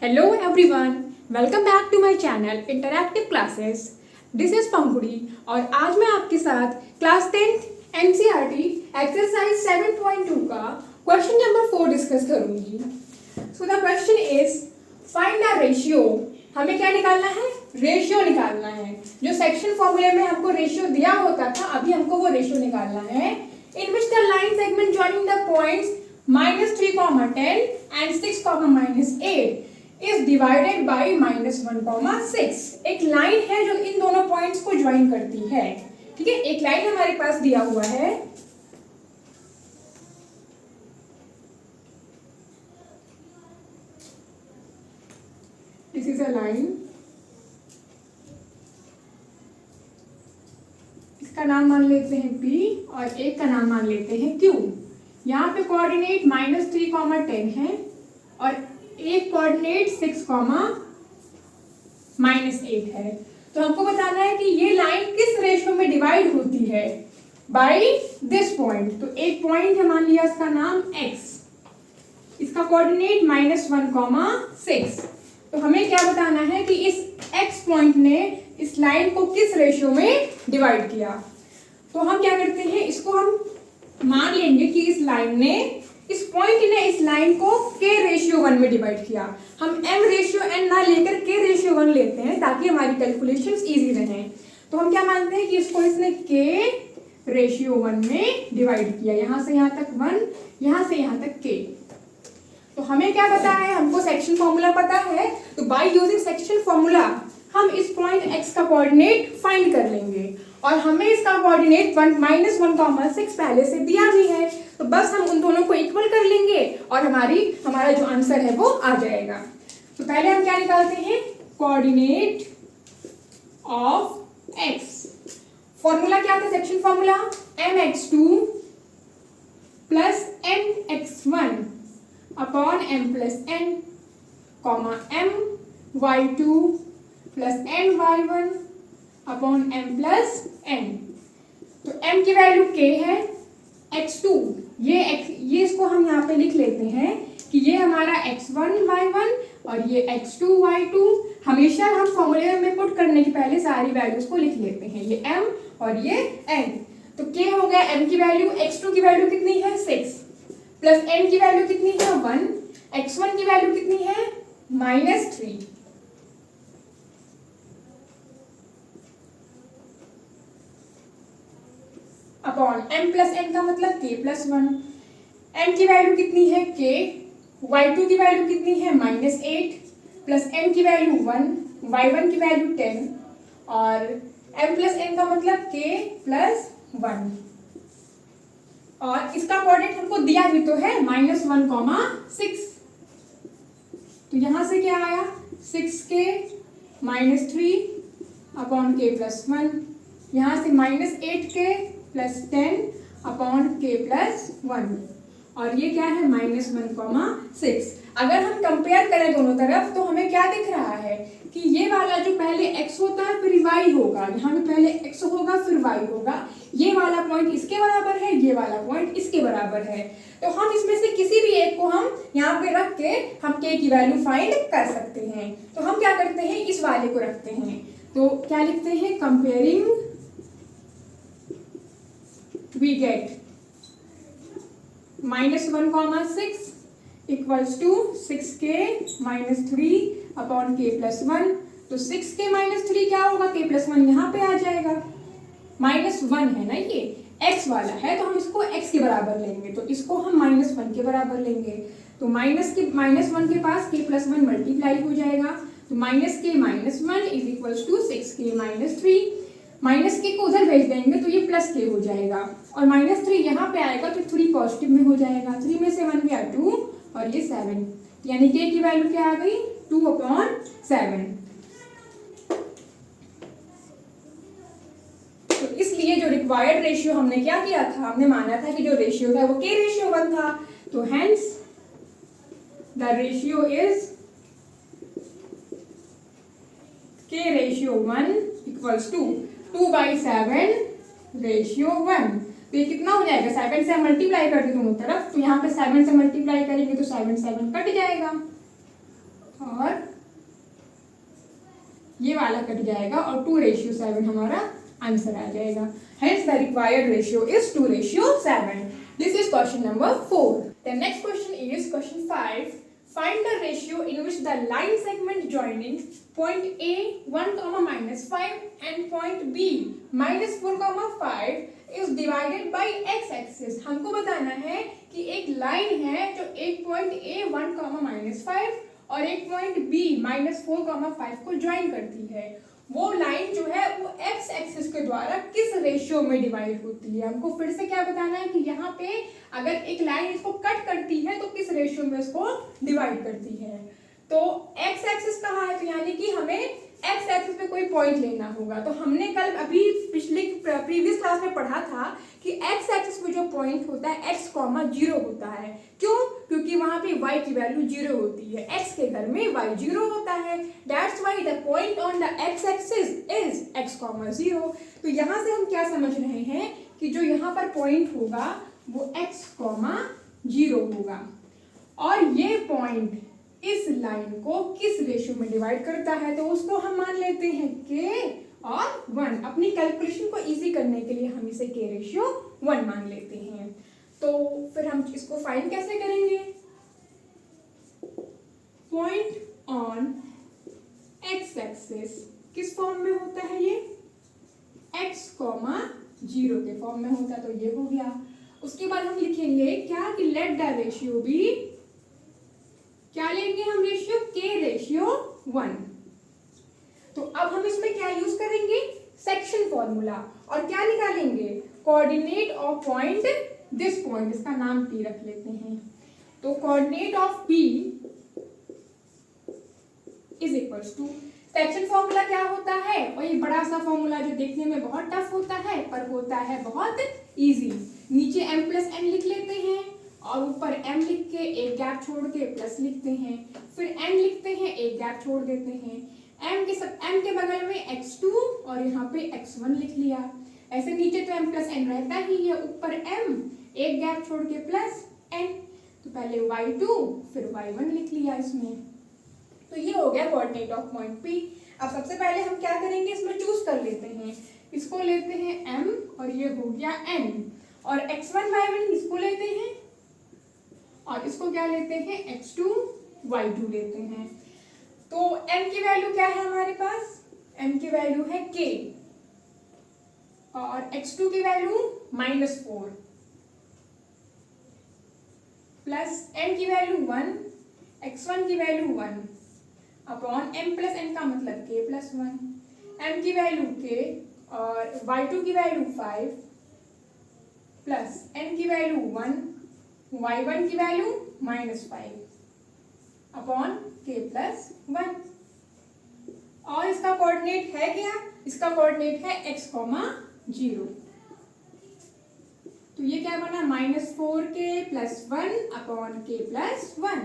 Hello everyone, welcome back to my channel Interactive Classes. This is पंखुड़ी और आज मैं आपके साथ क्लास 10th NCERT एक्सरसाइज 7.2 का क्वेश्चन नंबर 4 डिस्कस करूंगी. So the question is find the ratio. हमें क्या निकालना है? रेशियो निकालना है. जो सेक्शन फॉर्मूले में हमको रेशियो दिया होता था, अभी हमको वो रेशियो निकालना है. In which the line segment joining the points -3, 10 and 6, -8 is divided by -1, 6. एक लाइन है जो इन दोनों पॉइंट्स को ज्वाइन करती है. ठीक है, एक लाइन हमारे पास दिया हुआ है. This is a line. इसका नाम मान लेते हैं P और एक का नाम मान लेते हैं Q. यहाँ पे कोऑर्डिनेट -3, 10 है और एक कोऑर्डिनेट 6, -8 है. तो हमको बताना है कि ये लाइन किस रेशियो में डिवाइड होती है बाय दिस पॉइंट. तो एक पॉइंट है, मान लिया इसका नाम x, इसका कोऑर्डिनेट -1, 6. तो हमें क्या बताना है कि इस x पॉइंट ने इस लाइन को किस रेशियो में डिवाइड किया. तो हम क्या करते हैं, इसको हम मान लेंगे कि इस लाइन ने, इस पॉइंट ने इस लाइन को k रेशियो 1 में डिवाइड किया. हम m रेशियो n ना लेकर k रेशियो 1 लेते हैं ताकि हमारी कैलकुलेशंस इजी रहें. तो हम क्या मानते हैं कि इसको इसने k रेशियो 1 में डिवाइड किया. यहाँ से यहाँ तक 1, यहाँ से यहाँ तक k. तो हमें क्या पता है, हमको सेक्शन फॉर्मूला पता है. तो बाय यूजिंग सेक्शन फॉर्मूला हम इस पॉइंट x का कोऑर्डिनेट फाइंड कर लेंगे और हमें इसका कोऑर्डिनेट -1, 6 पहले से दिया भी है. तो बस हम उन दोनों को इक्वल कर लेंगे और हमारा जो आंसर है वो आ जाएगा. तो पहले हम क्या निकालते हैं, कोऑर्डिनेट ऑफ x. फॉर्मूला क्या था, section formula mx2 plus mx1 upon m+n, my2 plus ny1 upon m+n. तो m की वैल्यू k है, x2 ये इसको हम यहाँ पे लिख लेते हैं कि ये हमारा x1 y1 और ये x2 y2. हमेशा हम फॉर्मूले में पुट करने के पहले सारी वैल्यूज को लिख लेते हैं, ये m और ये n. तो k हो गया m की वैल्यू, x2 की वैल्यू कितनी है 6, प्लस n की वैल्यू कितनी है 1, x1 की वैल्यू कितनी है -3. अपॉन m+n का मतलब k+1. m की वैल्यू कितनी है k, y2 की वैल्यू कितनी है -8, प्लस m की वैल्यू 1, y1 की वैल्यू 10 और m+n का मतलब k+1. और इसका कोऑर्डिनेट हमको दिया भी तो है -1, 6. तो यहां से क्या आया 6k -3 अपॉन k+1. यहां से -8k प्लस 10 अपॉन k+1 और ये क्या है -1, 6. अगर हम कंपेयर करें दोनों तरफ तो हमें क्या दिख रहा है कि ये वाला जो पहले x होता है फिर y होगा, यहाँ पे पहले x होगा फिर y होगा. ये वाला पॉइंट इसके बराबर है, ये वाला पॉइंट इसके बराबर है. तो हम इसमें से किसी भी एक को हम यहाँ पे रख के हम k की वैल्यू फाइंड कर सकते हैं. तो हम क्या करते हैं, इस वाले को रखते हैं. तो क्या लिखते हैं, comparing we get -1, 6 equals to 6k -3 upon k+1. तो 6k -3 क्या होगा, k+1 यहाँ पे आ जाएगा. -1 है ना, ये x वाला है तो हम इसको x के बराबर लेंगे, तो इसको हम -1 के बराबर लेंगे. तो -1 के पास k+1 मल्टीप्लाई हो जाएगा. तो -k -1 is equals to 6k -3. Minus के को उधर भेज देंगे तो ये प्लस के हो जाएगा और -3 यहाँ पे आएगा तो 3 पॉजिटिव में हो जाएगा. 3 में से 1 गया 2 और ये 7, यानी के की वैल्यू क्या आ गई 2/7. तो इसलिए जो रिक्वायर्ड रेशियो हमने क्या किया था, हमने माना था कि जो रेशियो था वो k रेशियो 1 था. तो hence the ratio is k ratio 1 equals to 2/7 ratio 1. तो ये कितना हो जाएगा, 7 से मल्टीप्लाई कर दे दोनों तरफ. तो यहाँ पे 7 से मल्टीप्लाई करेंगे तो 7 कट जाएगा और ये वाला कट जाएगा और 2:7 हमारा आंसर आ जाएगा। Hence the required ratio is 2:7. This is question number 4. The next question is question 5. Find the ratio in which the line segment joining point A 1, -5 and point B -4, 5 is divided by x-axis. हमको बताना है कि एक line है जो एक point A 1, -5 और एक पॉइंट B -4, 5 को ज्वाइन करती है। वो लाइन जो है वो एक्स एक्सिस के द्वारा किस रेशियो में डिवाइड होती है। हमको फिर से क्या बताना है कि यहाँ पे अगर एक लाइन इसको कट करती है तो किस रेशियो में इसको डिवाइड करती है। तो एक्स एक्सिस कहाँ है, तो यानी कि हमें एक्स एक्सिस पे कोई पॉइंट लेना होगा। तो हमने कल अभी प्रीवियस क्लास में पढ़ा था कि एक्स एक्सिस पे जो पॉइंट होता है x, 0 होता है। क्यों? क्योंकि वहां पे y की वैल्यू 0 होती है, x के घर में y 0 होता है। That's why the point on the x axis is x, 0। तो यहाँ से हम क्या समझ रहे हैं कि जो यहाँ पर पॉइंट होगा वो x, 0 होगा और ये पॉइंट इस लाइन को किस रेशियो में डिवाइड करता है, तो उसको हम मान लेते हैं k और 1। अपनी कैलकुलेशन को इजी करने के लिए हम इसे k/1 मान लेते हैं। तो फिर हम इसको फाइंड कैसे करेंगे? पॉइंट ऑन x एक्सिस किस फॉर्म में होता है? ये x, 0 के फॉर्म में होता है। तो ये हो गया। उसके बाद हम लिखेंगे क्या कि लेट द रेशियो बी, क्या लेंगे हम रेशियो? k/1। तो अब हम इसमें क्या यूज करेंगे? Section formula. और क्या निकालेंगे? Coordinate of point this point, इसका नाम p रख लेते हैं। तो coordinate of p is equals to, section formula क्या होता है? और ये बड़ा सा फॉर्मूला जो देखने में बहुत टफ होता है पर होता है बहुत इजी। नीचे m+n लिख लेते हैं और ऊपर m लिख के एक गैप छोड़ के प्लस लिखते हैं, फिर n लिखते हैं, एक गैप छोड़ देते हैं। m के बगल में x2 और यहाँ पे x1 लिख लिया। ऐसे नीचे तो m+n रहता ही है, ऊपर m एक गैप छोड़ के प्लस n। तो पहले y2 फिर y1 लिख लिया इसमें। तो ये हो गया कोऑर्डिनेट ऑफ पॉइंट P। अब सबसे पहले हम क्या करेंगे? इसमें चूज कर लेते हैं। इसको लेते हैं m और ये हो गया n, और x1 y1 इसको लेते हैं और इसको क्या लेते हैं? x2 y2 लेते हैं। तो m की वैल्यू क्या है हमारे पास? m की वैल्यू है k और x2 की वैल्यू -4 प्लस n की वैल्यू 1, x1 की वैल्यू 1 अपॉन m+n का मतलब k+1। m की वैल्यू k और y2 की वैल्यू 5 प्लस n की वैल्यू 1, y1 की वैल्यू -5 अपॉन k+1। और इसका कोऑर्डिनेट है क्या? इसका कोऑर्डिनेट है x, 0। तो ये क्या बना? -4k+1 upon k+1।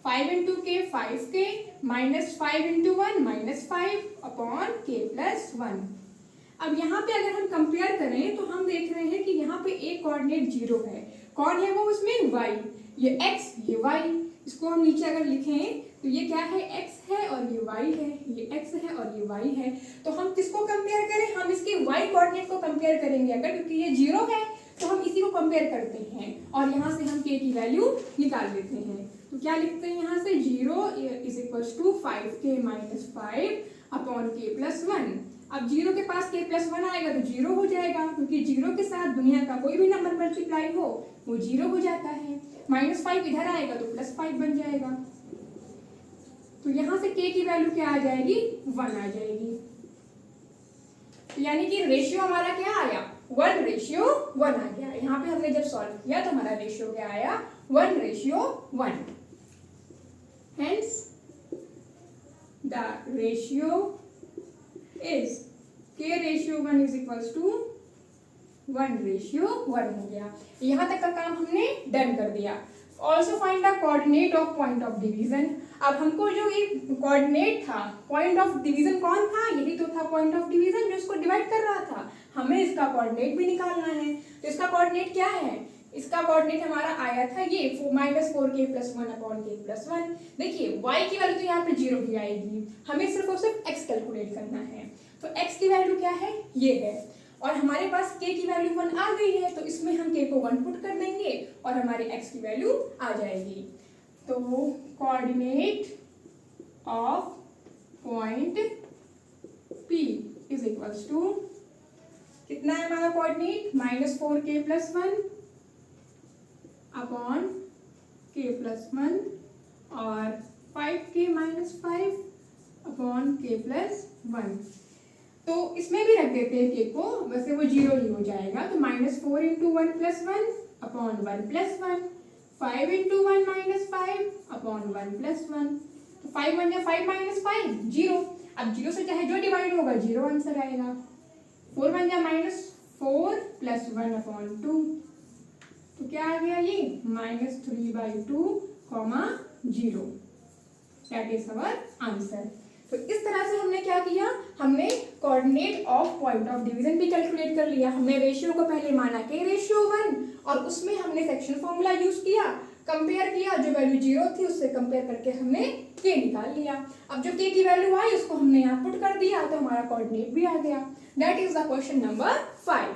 5 × k 5k, -5 × 1 -5 upon k+1। अब यहाँ पे अगर हम कंपेयर करें तो हम देख रहे हैं कि यहाँ पे एक कोऑर्डिनेट 0 है। कौन है वो? उसमें y, ये x ये y। इसको हम नीचे अगर लिखें तो ये क्या है? x है और ये y है, ये x है और ये y है। तो हम किसको कंपेयर करें? हम इसके y कोऑर्डिनेट को कंपेयर करेंगे अगर, क्योंकि ये 0 है तो हम इसी को कंपेयर करते हैं और यहाँ से हम k की वैल्यू निकाल लेते हैं। तो क्या लिखते हैं यहाँ से? 0 = 5k - 5 अपॉन k+1। अब 0 के पास k+1 आएगा तो 0 हो जाएगा, क्योंकि 0 के साथ दुनिया का कोई भी नंबर मल्टीप्लाई हो वो 0 हो जाता है। -5 इधर आएगा तो +5 बन जाएगा। तो यहाँ से k की वैल्यू क्या आ जाएगी? 1 आ जाएगी। तो यानी कि रेशियो हमारा क्या आया? 1:1 आ गया। यहाँ पे हमने जब सॉल्व किया तो हमारा रेशियो क्या आया? 1:1। Hence the ratio is k/1 is equals to 1:1 हो गया। यहाँ तक का काम हमने डन कर दिया। Also find the coordinate of point of division. अब हमको जो ये कोऑर्डिनेट था, पॉइंट ऑफ डिवीजन कौन था? यही तो था पॉइंट ऑफ डिवीजन जो इसको डिवाइड कर रहा था। हमें इसका कोऑर्डिनेट भी निकालना है। तो इसका कोऑर्डिनेट क्या है? इसका कोऑर्डिनेट हमारा आया था ये -4k+1/k+1। देखिए y की वैल्यू तो यहाँ पे 0 ही आएगी, हमें सिर्फ और सिर्फ x कैलकुलेट करना है। तो x की वैल्यू क्या है, ये है, और हमारे पास k की वैल्यू 1 आ गई है, तो इसमें हम k को 1 पुट कर देंगे और हमारे x की वैल्यू आ जाएगी। तो coordinate of point P is equals to, कितना है हमारा कोऑर्डिनेट, -4k+1/k+1 और 5k-5/k+1। तो इसमें भी रख देते हैं k को, वैसे वो 0 ही हो जाएगा। तो -4 × 1+1/1+1, 5 × 1 -5/1+1। तो 5 1 5 -5 0। अब 0 से चाहे जो डिवाइड होगा 0 आंसर आएगा। 4 1 -4 +1/2, तो क्या आ गया ये, -3/2, 0। That is our answer. तो इस तरह से हमने क्या किया, हमने coordinate of point of division भी कैलकुलेट कर लिया। हमने रेशियो को पहले माना k/1 और उसमें हमने सेक्शन फॉर्मूला यूज किया, कंपेयर किया, जो वैल्यू 0 थी उससे कंपेयर करके हमने k निकाल लिया। अब जो k की वैल्यू आई उसको हमने यहाँ पुट कर दिया, तो हमारा कोऑर्डिनेट भी आ गया। That is the question number 5।